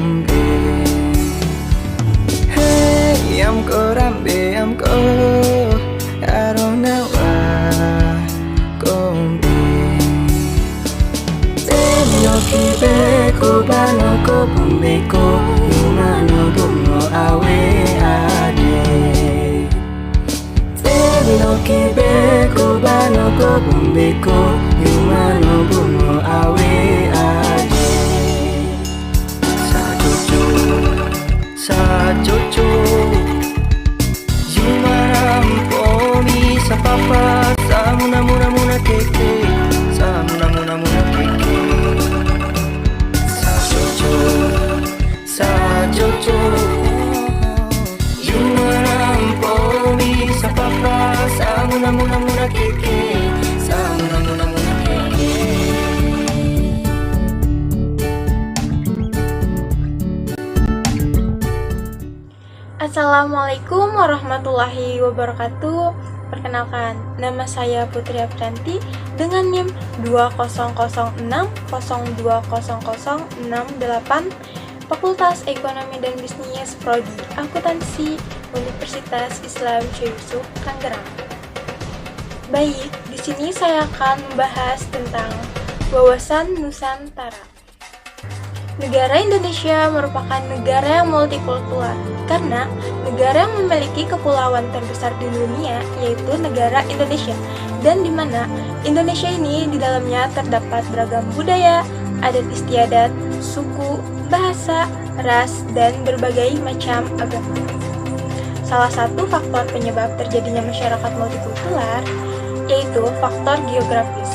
kombe. Hey amko rambe amko arona wa kombe. Tenyo kibe kubano ko bombe ko yumano bono awe ade. Tenyo kibe kubano ko bombe ko yumano bono awe ade. Sa jojo Yumarampomi sa papa sa muna keke sa muna keke. Sa jojo Yumarampomi sa papa sa muna keke sa muna keke. Assalamualaikum warahmatullahi wabarakatuh. Perkenalkan, nama saya Putri Aprianti dengan NIM 2006020068, Fakultas Ekonomi dan Bisnis Prodi Akuntansi Universitas Islam Syekh Yusuf, Tangerang. Baik, di sini saya akan membahas tentang wawasan Nusantara. Negara Indonesia merupakan negara yang multikultural karena negara yang memiliki kepulauan terbesar di dunia yaitu negara Indonesia, dan di mana Indonesia ini di dalamnya terdapat beragam budaya, adat istiadat, suku, bahasa, ras, dan berbagai macam agama. Salah satu faktor penyebab terjadinya masyarakat multikultural yaitu faktor geografis.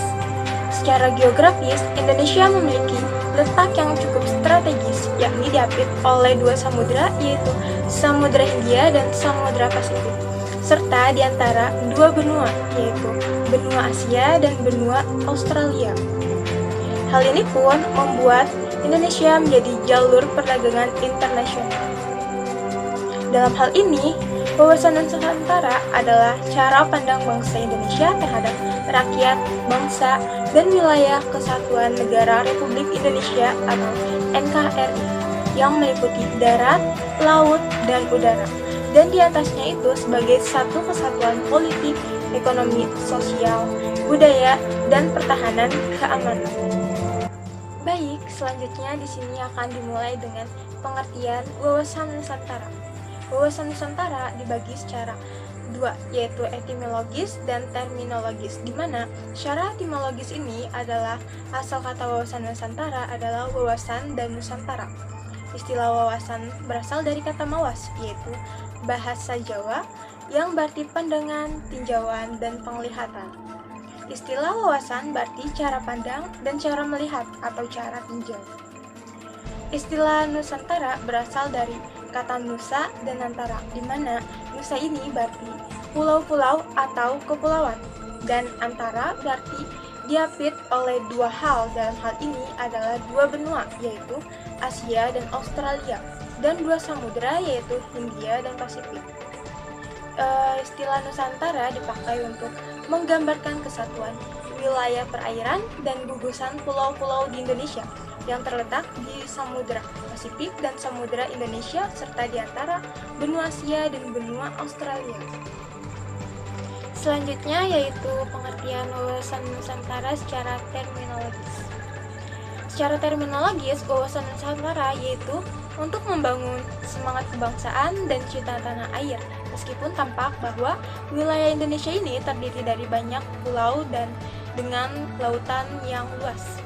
Secara geografis, Indonesia memiliki letak yang cukup strategis, yakni diapit oleh dua samudra, yaitu Samudra Hindia dan Samudra Pasifik, serta di antara dua benua, yaitu benua Asia dan benua Australia. Hal ini pun membuat Indonesia menjadi jalur perdagangan internasional. Dalam hal ini, wawasan Nusantara adalah cara pandang bangsa Indonesia terhadap rakyat, bangsa, dan wilayah kesatuan negara Republik Indonesia atau NKRI yang meliputi darat, laut, dan udara, dan di atasnya itu sebagai satu kesatuan politik, ekonomi, sosial, budaya, dan pertahanan keamanan. Baik, selanjutnya di sini akan dimulai dengan pengertian wawasan Nusantara. Wawasan Nusantara dibagi secara dua, yaitu etimologis dan terminologis, di mana secara etimologis ini adalah asal kata wawasan Nusantara adalah wawasan dan Nusantara. Istilah wawasan berasal dari kata mawas, yaitu bahasa Jawa yang berarti pandangan, tinjauan, dan penglihatan. Istilah wawasan berarti cara pandang dan cara melihat atau cara tinjau. Istilah Nusantara berasal dari kata Nusa dan Antara, di mana Nusa ini berarti pulau-pulau atau kepulauan, dan Antara berarti diapit oleh dua hal. Dalam hal ini adalah dua benua, yaitu Asia dan Australia, dan dua samudra, yaitu Hindia dan Pasifik. Istilah Nusantara dipakai untuk menggambarkan kesatuan wilayah perairan dan gugusan pulau-pulau di Indonesia yang terletak di Samudra Pasifik dan Samudra Indonesia, serta di antara benua Asia dan benua Australia. Selanjutnya yaitu pengertian wawasan Nusantara secara terminologis. Secara terminologis, wawasan Nusantara yaitu untuk membangun semangat kebangsaan dan cinta tanah air, meskipun tampak bahwa wilayah Indonesia ini terdiri dari banyak pulau dan dengan lautan yang luas.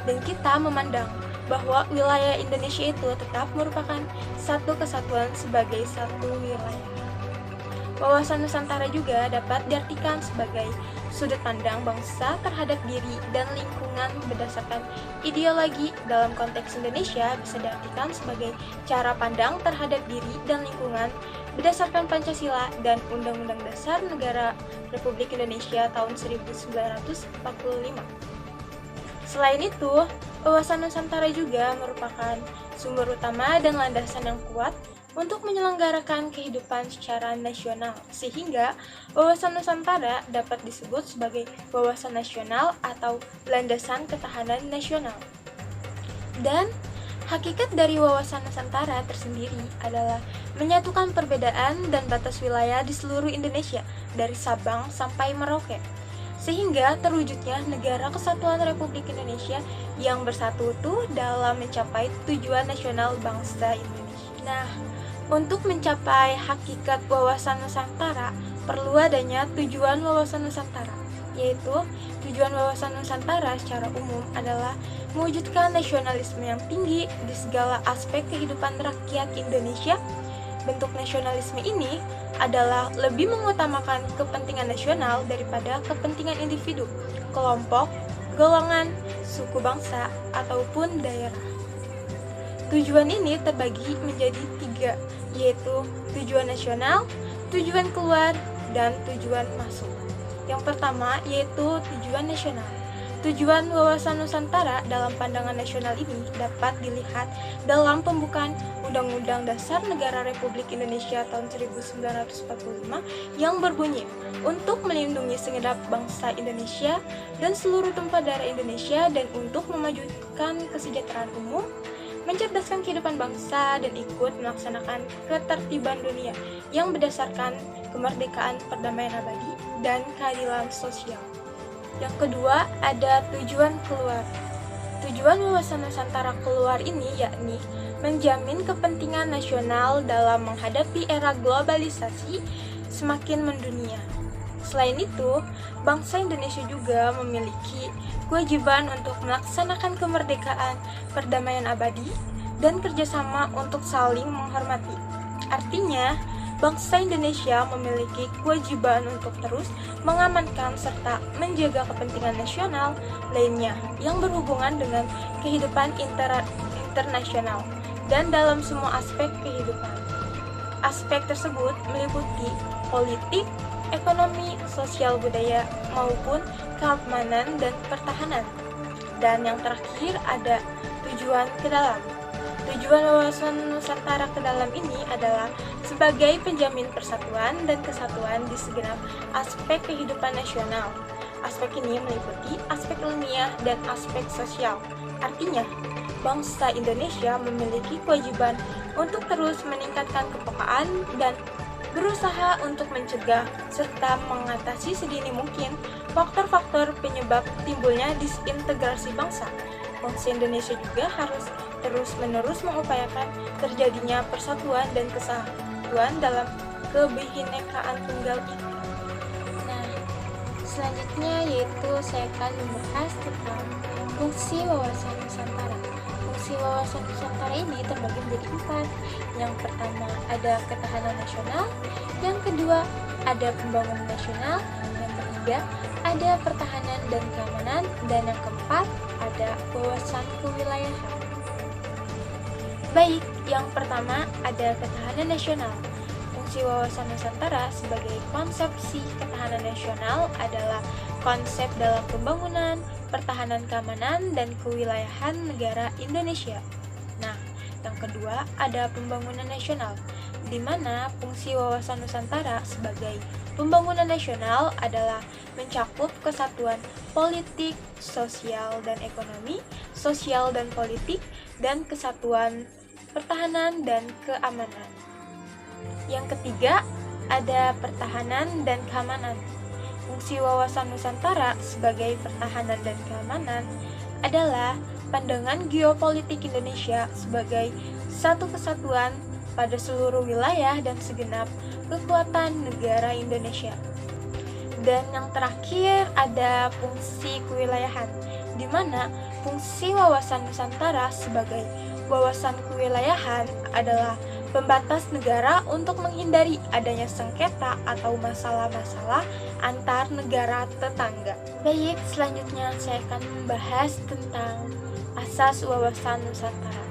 Dan kita memandang bahwa wilayah Indonesia itu tetap merupakan satu kesatuan sebagai satu wilayah. Wawasan Nusantara juga dapat diartikan sebagai sudut pandang bangsa terhadap diri dan lingkungan berdasarkan ideologi. Dalam konteks Indonesia bisa diartikan sebagai cara pandang terhadap diri dan lingkungan berdasarkan Pancasila dan Undang-Undang Dasar Negara Republik Indonesia tahun 1945. Selain itu, wawasan Nusantara juga merupakan sumber utama dan landasan yang kuat untuk menyelenggarakan kehidupan secara nasional, sehingga wawasan Nusantara dapat disebut sebagai wawasan nasional atau landasan ketahanan nasional. Dan Hakikat dari wawasan Nusantara tersendiri adalah menyatukan perbedaan dan batas wilayah di seluruh Indonesia dari Sabang sampai Merauke, sehingga terwujudnya Negara Kesatuan Republik Indonesia yang bersatu utuh dalam mencapai tujuan nasional bangsa Indonesia. Nah, untuk mencapai hakikat wawasan Nusantara, perlu adanya tujuan wawasan Nusantara, yaitu tujuan wawasan Nusantara secara umum adalah mewujudkan nasionalisme yang tinggi di segala aspek kehidupan rakyat Indonesia. Bentuk nasionalisme ini adalah lebih mengutamakan kepentingan nasional daripada kepentingan individu, kelompok, golongan, suku bangsa, ataupun daerah. Tujuan ini terbagi menjadi 3, yaitu tujuan nasional, tujuan keluar, dan tujuan masuk. Yang pertama yaitu tujuan nasional. Tujuan wawasan Nusantara dalam pandangan nasional ini dapat dilihat dalam pembukaan Undang-Undang Dasar Negara Republik Indonesia tahun 1945 yang berbunyi, untuk melindungi segenap bangsa Indonesia dan seluruh tumpah darah Indonesia dan untuk memajukan kesejahteraan umum, mencerdaskan kehidupan bangsa dan ikut melaksanakan ketertiban dunia yang berdasarkan kemerdekaan, perdamaian abadi, dan keadilan sosial. Yang kedua, ada tujuan keluar. Tujuan wawasan Nusantara keluar ini yakni menjamin kepentingan nasional dalam menghadapi era globalisasi semakin mendunia. Selain itu, bangsa Indonesia juga memiliki kewajiban untuk melaksanakan kemerdekaan, perdamaian abadi, dan kerjasama untuk saling menghormati. Artinya, bangsa Indonesia memiliki kewajiban untuk terus mengamankan serta menjaga kepentingan nasional lainnya yang berhubungan dengan kehidupan internasional dan dalam semua aspek kehidupan. Aspek tersebut meliputi politik, ekonomi, sosial budaya, maupun keamanan dan pertahanan. Dan yang terakhir ada tujuan ke dalam. Tujuan wawasan Nusantara ke dalam ini adalah sebagai penjamin persatuan dan kesatuan di segenap aspek kehidupan nasional. Aspek ini meliputi aspek ilmiah dan aspek sosial. Artinya, bangsa Indonesia memiliki kewajiban untuk terus meningkatkan kepekaan dan berusaha untuk mencegah serta mengatasi sedini mungkin faktor-faktor penyebab timbulnya disintegrasi bangsa. Bangsa Indonesia juga harus terus-menerus mengupayakan terjadinya persatuan dan kesatuan dalam kebinekaan tunggal ika. Nah, selanjutnya yaitu saya akan membahas tentang fungsi wawasan Nusantara. Fungsi wawasan Nusantara ini terbagi menjadi 4. Yang pertama ada ketahanan nasional, yang kedua ada pembangunan nasional, yang ketiga ada pertahanan dan keamanan, dan yang keempat ada wawasan kewilayahan. Baik, yang pertama ada ketahanan nasional. Fungsi wawasan Nusantara sebagai konsepsi ketahanan nasional adalah konsep dalam pembangunan, pertahanan keamanan, dan kewilayahan negara Indonesia. Nah, yang kedua ada pembangunan nasional, di mana fungsi wawasan Nusantara sebagai pembangunan nasional adalah mencakup kesatuan politik, sosial dan ekonomi, sosial dan politik, dan kesatuan pertahanan dan keamanan. Yang ketiga, ada pertahanan dan keamanan. Fungsi wawasan Nusantara sebagai pertahanan dan keamanan adalah pandangan geopolitik Indonesia sebagai satu kesatuan pada seluruh wilayah dan segenap kekuatan negara Indonesia. Dan yang terakhir ada fungsi kewilayahan, di mana fungsi wawasan Nusantara sebagai wawasan kewilayahan adalah pembatas negara untuk menghindari adanya sengketa atau masalah-masalah antar negara tetangga. Baik, selanjutnya saya akan membahas tentang asas wawasan Nusantara.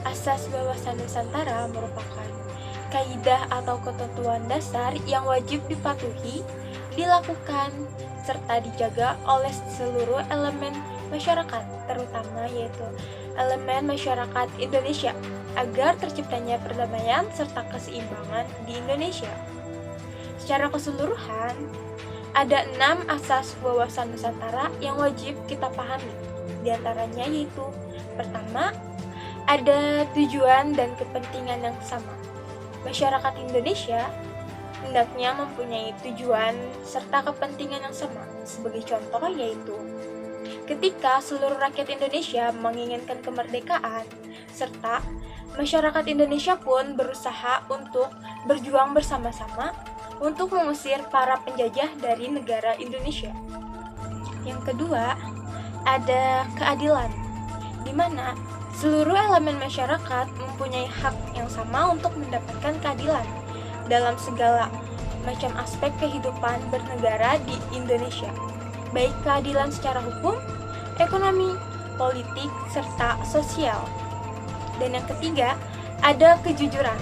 Asas wawasan Nusantara merupakan kaidah atau ketentuan dasar yang wajib dipatuhi, dilakukan, serta dijaga oleh seluruh elemen masyarakat, terutama yaitu elemen masyarakat Indonesia, agar terciptanya perdamaian serta keseimbangan di Indonesia. Secara keseluruhan, ada 6 asas wawasan Nusantara yang wajib kita pahami. Di antaranya yaitu pertama, ada tujuan dan kepentingan yang sama. Masyarakat Indonesia hendaknya mempunyai tujuan serta kepentingan yang sama. Sebagai contoh yaitu ketika seluruh rakyat Indonesia menginginkan kemerdekaan, serta masyarakat Indonesia pun berusaha untuk berjuang bersama-sama untuk mengusir para penjajah dari negara Indonesia. Yang kedua, ada keadilan, di mana seluruh elemen masyarakat mempunyai hak yang sama untuk mendapatkan keadilan dalam segala macam aspek kehidupan bernegara di Indonesia, baik keadilan secara hukum, ekonomi, politik, serta sosial. Dan yang ketiga, ada kejujuran.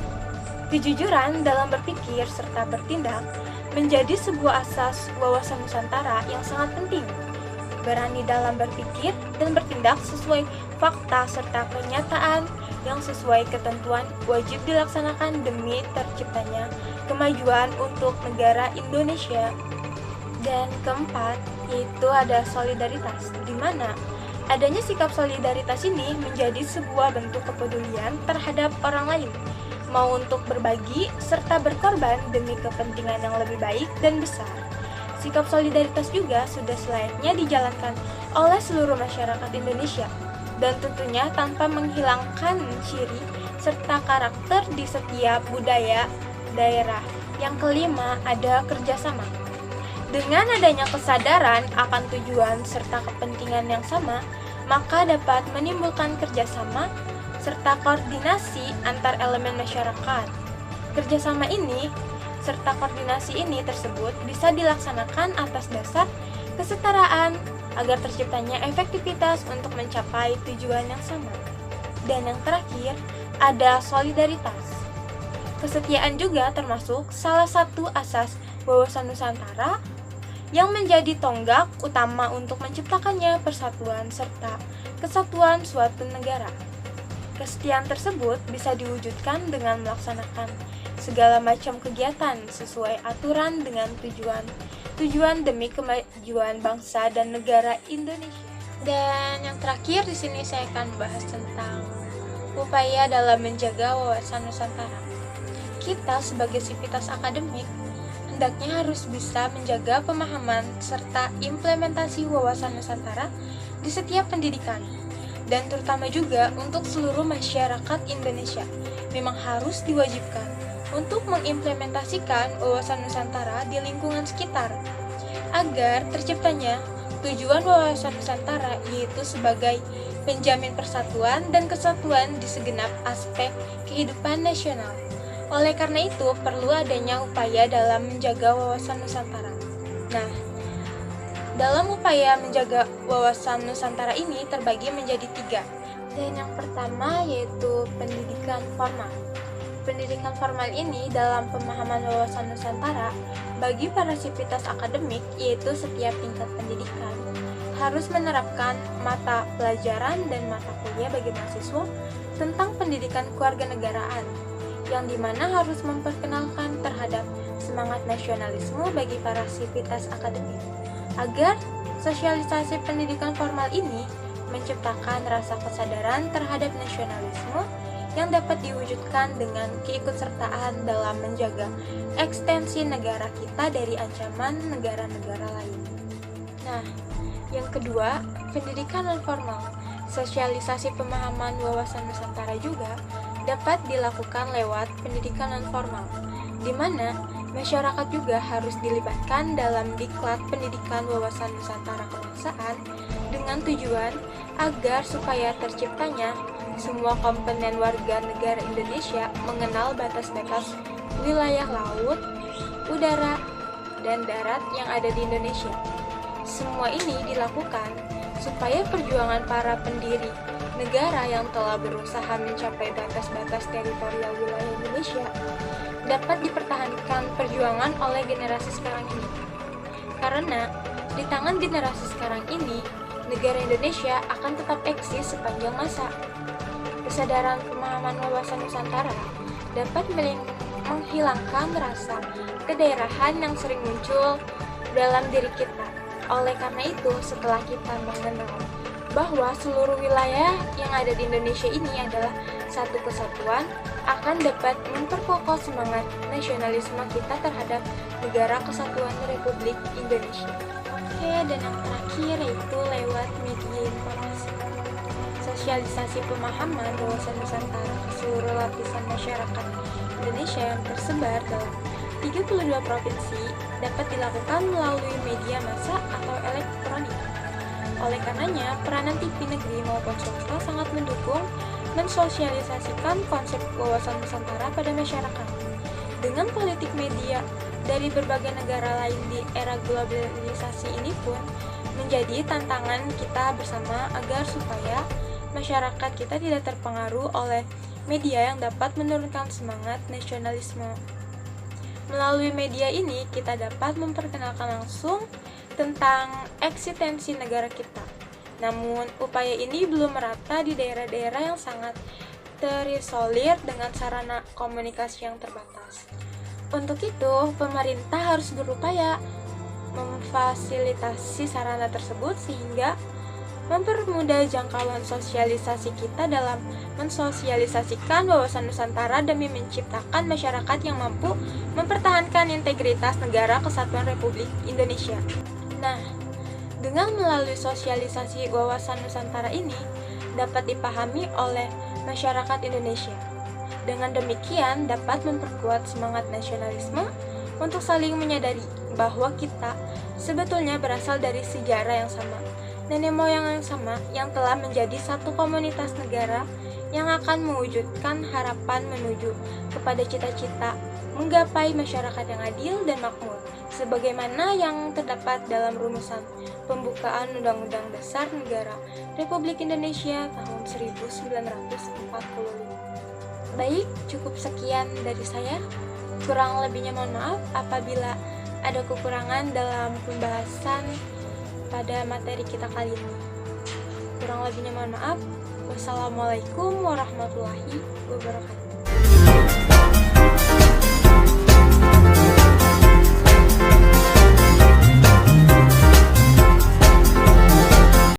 Kejujuran dalam berpikir serta bertindak menjadi sebuah asas wawasan Nusantara yang sangat penting. Berani dalam berpikir dan bertindak sesuai fakta serta kenyataan yang sesuai ketentuan wajib dilaksanakan demi terciptanya kemajuan untuk negara Indonesia. Dan keempat, yaitu ada solidaritas, di mana adanya sikap solidaritas ini menjadi sebuah bentuk kepedulian terhadap orang lain, mau untuk berbagi serta berkorban demi kepentingan yang lebih baik dan besar. Sikap solidaritas juga sudah selayaknya dijalankan oleh seluruh masyarakat Indonesia, dan tentunya tanpa menghilangkan ciri serta karakter di setiap budaya daerah. Yang kelima, ada kerjasama. Dengan adanya kesadaran akan tujuan serta kepentingan yang sama, maka dapat menimbulkan kerjasama serta koordinasi antar elemen masyarakat. Kerjasama ini serta koordinasi ini tersebut bisa dilaksanakan atas dasar kesetaraan agar terciptanya efektivitas untuk mencapai tujuan yang sama. Dan yang terakhir, ada solidaritas. Kesetiaan juga termasuk salah satu asas wawasan Nusantara yang menjadi tonggak utama untuk menciptakannya persatuan serta kesatuan suatu negara. Kesetiaan tersebut bisa diwujudkan dengan melaksanakan segala macam kegiatan sesuai aturan dengan tujuan demi kemajuan bangsa dan negara Indonesia. Dan yang terakhir di sini saya akan bahas tentang upaya dalam menjaga wawasan Nusantara. Kita sebagai sivitas akademik hendaknya harus bisa menjaga pemahaman serta implementasi wawasan Nusantara di setiap pendidikan, dan terutama juga untuk seluruh masyarakat Indonesia. Memang harus diwajibkan untuk mengimplementasikan wawasan Nusantara di lingkungan sekitar, agar terciptanya tujuan wawasan Nusantara, yaitu sebagai penjamin persatuan dan kesatuan di segenap aspek kehidupan nasional. Oleh karena itu, perlu adanya upaya dalam menjaga wawasan Nusantara. Nah, dalam upaya menjaga wawasan Nusantara ini terbagi menjadi 3. Dan yang pertama yaitu pendidikan formal. Pendidikan formal ini dalam pemahaman wawasan Nusantara bagi para sivitas akademik, yaitu setiap tingkat pendidikan harus menerapkan mata pelajaran dan mata kuliah bagi mahasiswa tentang pendidikan kewarganegaraan, yang dimana harus memperkenalkan terhadap semangat nasionalisme bagi para sivitas akademik, agar sosialisasi pendidikan formal ini menciptakan rasa kesadaran terhadap nasionalisme yang dapat diwujudkan dengan keikutsertaan dalam menjaga ekstensi negara kita dari ancaman negara-negara lain. Nah, yang kedua, pendidikan non-formal. Sosialisasi pemahaman wawasan Nusantara juga dapat dilakukan lewat pendidikan non-formal, di mana masyarakat juga harus dilibatkan dalam diklat pendidikan wawasan Nusantara kebangsaan dengan tujuan agar supaya terciptanya semua komponen warga negara Indonesia mengenal batas-batas wilayah laut, udara, dan darat yang ada di Indonesia. Semua ini dilakukan supaya perjuangan para pendiri negara yang telah berusaha mencapai batas-batas teritorial wilayah Indonesia dapat dipertahankan perjuangan oleh generasi sekarang ini. Karena di tangan generasi sekarang ini, negara Indonesia akan tetap eksis sepanjang masa. Kesadaran pemahaman wawasan Nusantara dapat menghilangkan rasa kedaerahan yang sering muncul dalam diri kita. Oleh karena itu, setelah kita mengenal bahwa seluruh wilayah yang ada di Indonesia ini adalah satu kesatuan, akan dapat memperkokoh semangat nasionalisme kita terhadap Negara Kesatuan Republik Indonesia. Oke, dan yang terakhir yaitu lewat media informasi. Sosialisasi pemahaman wawasan Nusantara ke seluruh lapisan masyarakat Indonesia yang tersebar dalam 32 provinsi dapat dilakukan melalui media massa atau elektronik. Oleh karenanya, peranan TV negeri maupun swasta sangat mendukung mensosialisasikan konsep wawasan Nusantara pada masyarakat. Dengan politik media dari berbagai negara lain di era globalisasi ini pun menjadi tantangan kita bersama agar supaya masyarakat kita tidak terpengaruh oleh media yang dapat menurunkan semangat nasionalisme. Melalui media ini, kita dapat memperkenalkan langsung tentang eksistensi negara kita. Namun, upaya ini belum merata di daerah-daerah yang sangat terisolir dengan sarana komunikasi yang terbatas. Untuk itu, pemerintah harus berupaya memfasilitasi sarana tersebut sehingga mempermudah jangkauan sosialisasi kita dalam mensosialisasikan wawasan Nusantara demi menciptakan masyarakat yang mampu mempertahankan integritas Negara Kesatuan Republik Indonesia. Nah, dengan melalui sosialisasi wawasan Nusantara ini dapat dipahami oleh masyarakat Indonesia. Dengan demikian dapat memperkuat semangat nasionalisme untuk saling menyadari bahwa kita sebetulnya berasal dari sejarah yang sama, nenek moyang yang sama yang telah menjadi satu komunitas negara yang akan mewujudkan harapan menuju kepada cita-cita menggapai masyarakat yang adil dan makmur, sebagaimana yang terdapat dalam rumusan pembukaan Undang-Undang Dasar Negara Republik Indonesia tahun 1945. Baik, cukup sekian dari saya. Kurang lebihnya mohon maaf apabila ada kekurangan dalam pembahasan pada materi kita kali ini. Kurang lebihnya mohon maaf. Wassalamualaikum warahmatullahi wabarakatuh.